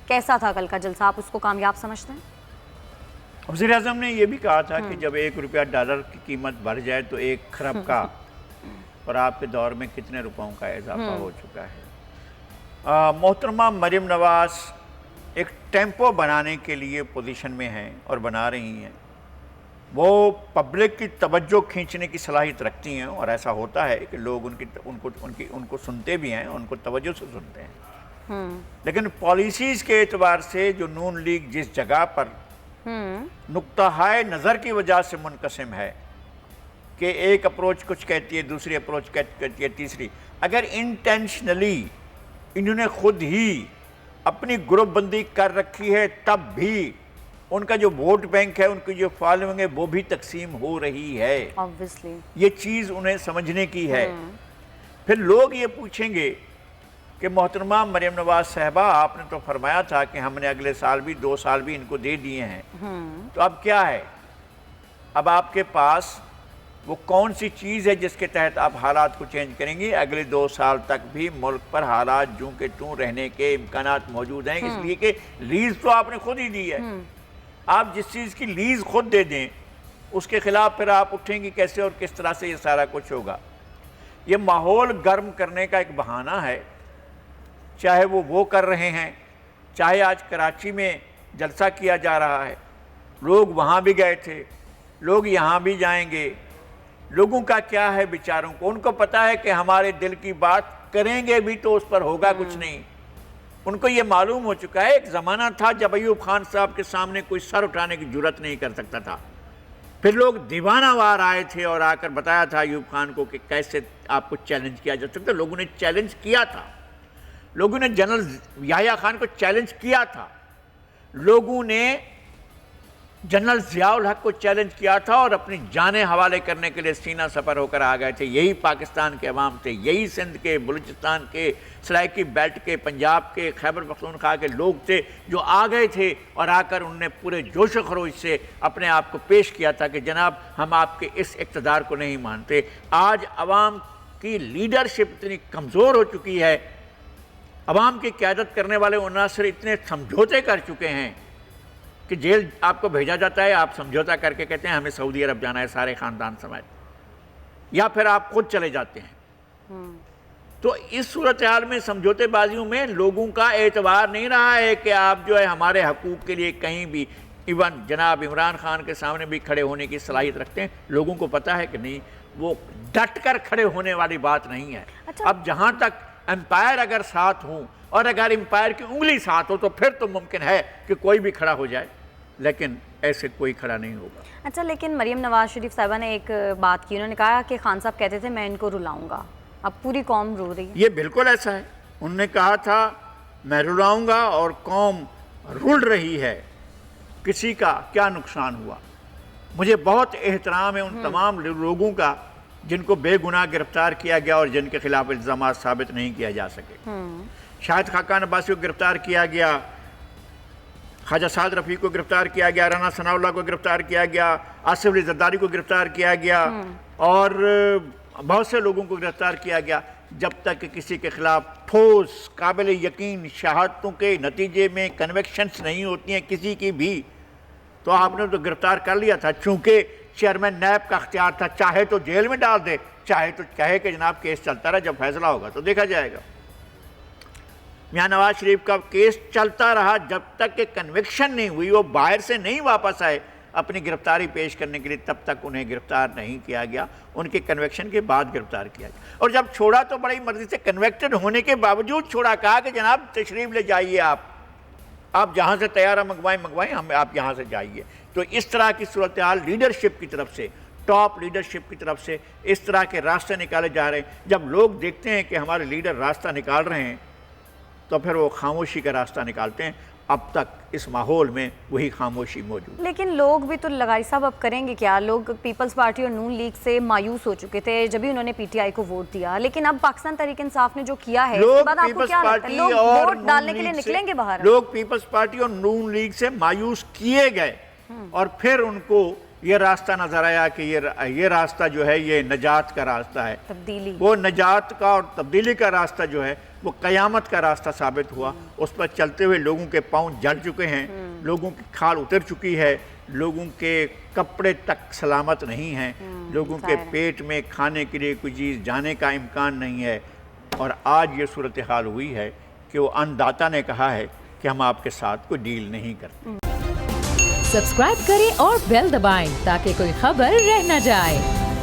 कैसा था कल का जलसा, आप उसको कामयाब समझते हैं? वज़ीर-ए-आज़म ने यह भी कहा था कि जब $1 की कीमत बढ़ जाए तो 1 खरब का, और आपके दौर में कितने रुपयों का इजाफा हो चुका है। मोहतरमा मरियम नवाज़ एक टेम्पो बनाने के लिए पोजीशन में हैं और बना रही हैं। वो पब्लिक की तवज्जो खींचने की सलाहियत रखती हैं, और ऐसा होता है कि लोग उनको सुनते भी हैं, उनको तवज्जो से सुनते हैं। लेकिन पॉलिसीज़ के एतबार से जो नून लीग जिस जगह पर नुक्ता हाय नज़र की वजह से मुनकसिम है कि एक अप्रोच कुछ कहती है, दूसरी अप्रोच कहती है, तीसरी, अगर इंटेंशनली इन्होंने खुद ही अपनी ग्रुपबंदी कर रखी है, तब भी उनका जो वोट बैंक है, उनकी जो फॉलोइंग है, वो भी तकसीम हो रही है। ऑब्वियसली ये चीज़ उन्हें समझने की है। फिर लोग ये पूछेंगे कि मोहतरमा मरियम नवाज साहबा, आपने तो फरमाया था कि हमने अगले साल भी 2 साल भी इनको दे दिए हैं, तो अब क्या है? अब आपके पास वो कौन सी चीज़ है जिसके तहत आप हालात को चेंज करेंगे? अगले 2 साल तक भी मुल्क पर हालात जूं के तूं रहने के इम्कानात मौजूद हैं, इसलिए कि लीज तो आपने खुद ही दी है। आप जिस चीज़ की लीज खुद दे दें, उसके खिलाफ फिर आप उठेंगे कैसे और किस तरह से ये सारा कुछ होगा? ये माहौल गर्म करने का एक बहाना है, चाहे वो कर रहे हैं, चाहे आज कराची में जलसा किया जा रहा है, लोग वहाँ भी गए थे, लोग यहाँ भी जाएंगे। लोगों का क्या है बेचारों को, उनको पता है कि हमारे दिल की बात करेंगे भी तो उस पर होगा कुछ नहीं। उनको ये मालूम हो चुका है, एक ज़माना था जब अयूब खान साहब के सामने कोई सर उठाने की जुर्रत नहीं कर सकता था, फिर लोग दीवानावार आए थे और आकर बताया था अयूब खान को कि कैसे आपको चैलेंज किया जा सकता है। लोगों ने चैलेंज किया था, लोगों ने जनरल याह्या खान को चैलेंज किया था, लोगों ने जनरल ज़ियाउल हक को चैलेंज किया था और अपनी जानें हवाले करने के लिए सीना सफ़र होकर आ गए थे। यही पाकिस्तान के अवाम थे, यही सिंध के, बलूचिस्तान के, सराइकी बेल्ट के, पंजाब के, खैबर पख्तूनख्वा के लोग थे जो आ गए थे और आकर उनने पूरे जोश व खरोश से अपने आप को पेश किया था कि जनाब हम आपके इस इक़्तिदार को नहीं मानते। आज अवाम की लीडरशिप इतनी कमज़ोर हो चुकी है, अवाम की क़यादत करने वाले उनासर इतने समझौते कर चुके हैं कि जेल आपको भेजा जाता है, आप समझौता करके कहते हैं हमें सऊदी अरब जाना है सारे ख़ानदान समेत, या फिर आप खुद चले जाते हैं। तो इस सूरत हाल में समझौतेबाजियों में लोगों का एतबार नहीं रहा है कि आप जो है हमारे हकूक़ के लिए कहीं भी, इवन जनाब इमरान खान के सामने भी खड़े होने की सलाहियत रखते हैं। लोगों को पता है कि नहीं, वो डट कर खड़े होने वाली बात नहीं है। अच्छा। अब जहाँ तक एम्पायर अगर साथ हों और अगर एम्पायर की उंगली साथ हो तो फिर तो मुमकिन है कि कोई भी खड़ा हो जाए, लेकिन ऐसे कोई खड़ा नहीं होगा। अच्छा, लेकिन मरियम नवाज शरीफ साहिबा ने एक बात की, उन्होंने कहा कि खान साहब कहते थे मैं इनको रुलाऊंगा, अब पूरी कौम रो रही है। ये बिल्कुल ऐसा है, उन्होंने कहा था मैं रुलाऊंगा और कौम रुल रही है, किसी का क्या नुकसान हुआ। मुझे बहुत एहतराम है उन तमाम लोगों का जिनको बेगुनाह गिरफ्तार किया गया और जिनके खिलाफ इल्ज़ाम साबित नहीं किया जा सके। शाहिद खाकान अब्बासी को गिरफ्तार किया गया, ख्वाजा साद रफ़ी को गिरफ्तार किया गया, राना सनाउल्लाह को गिरफ्तार किया गया, आसिफ अली ज़रदारी को गिरफ्तार किया गया और बहुत से लोगों को गिरफ्तार किया गया। जब तक कि किसी के खिलाफ ठोस काबिल यकीन शहादतों के नतीजे में कन्विक्शंस नहीं होती हैं किसी की भी, तो आपने तो गिरफ्तार कर लिया था। चूँकि चेयरमैन नैब का अख्तियार था, चाहे तो जेल में डाल दे, चाहे तो कहे कि जनाब केस चलता रहा, जब फैसला होगा तो देखा जाएगा। मियां नवाज शरीफ का केस चलता रहा जब तक कि कन्विक्शन नहीं हुई, वो बाहर से नहीं वापस आए अपनी गिरफ्तारी पेश करने के लिए, तब तक उन्हें गिरफ्तार नहीं किया गया। उनके कन्विक्शन के बाद गिरफ्तार किया गया और जब छोड़ा तो बड़ी मर्जी से, कन्विक्टेड होने के बावजूद छोड़ा। कहा कि जनाब तशरीफ ले जाइए, आप जहाँ से तैयारा मंगवाएं हम, आप यहाँ से जाइए। तो इस तरह की सूरत हाल लीडरशिप की तरफ से, टॉप लीडरशिप की तरफ से इस तरह के रास्ते निकाले जा रहे हैं। जब लोग देखते हैं कि हमारे लीडर रास्ता निकाल रहे हैं तो फिर वो खामोशी का रास्ता निकालते हैं। अब तक इस माहौल में वही खामोशी मौजूद। लेकिन लोग भी तो लगाई साहब अब करेंगे क्या? लोग पीपल्स पार्टी और नून लीग से मायूस हो चुके थे जब भी उन्होंने पीटीआई को वोट दिया, लेकिन अब पाकिस्तान तहरीक इंसाफ ने जो किया है, इसके बाद आपको क्या लगता है? लोग वोट डालने के लिए निकलेंगे बाहर? लोग पीपल्स पार्टी और नून लीग से मायूस किए गए और फिर उनको ये रास्ता नज़र आया कि ये रास्ता जो है ये नजात का रास्ता है, तब्दीली, वो नजात का और तब्दीली का रास्ता जो है वो क़यामत का रास्ता साबित हुआ। उस पर चलते हुए लोगों के पाँव जल चुके हैं, लोगों की खाल उतर चुकी है, लोगों के कपड़े तक सलामत नहीं हैं, लोगों के पेट में खाने के लिए कोई चीज़ जाने का इम्कान नहीं है। और आज ये सूरत हाल हुई है कि वो अन्नदाता ने कहा है कि हम आपके साथ कोई डील नहीं करते। सब्सक्राइब करें और बेल दबाएं ताकि कोई खबर रह न जाए।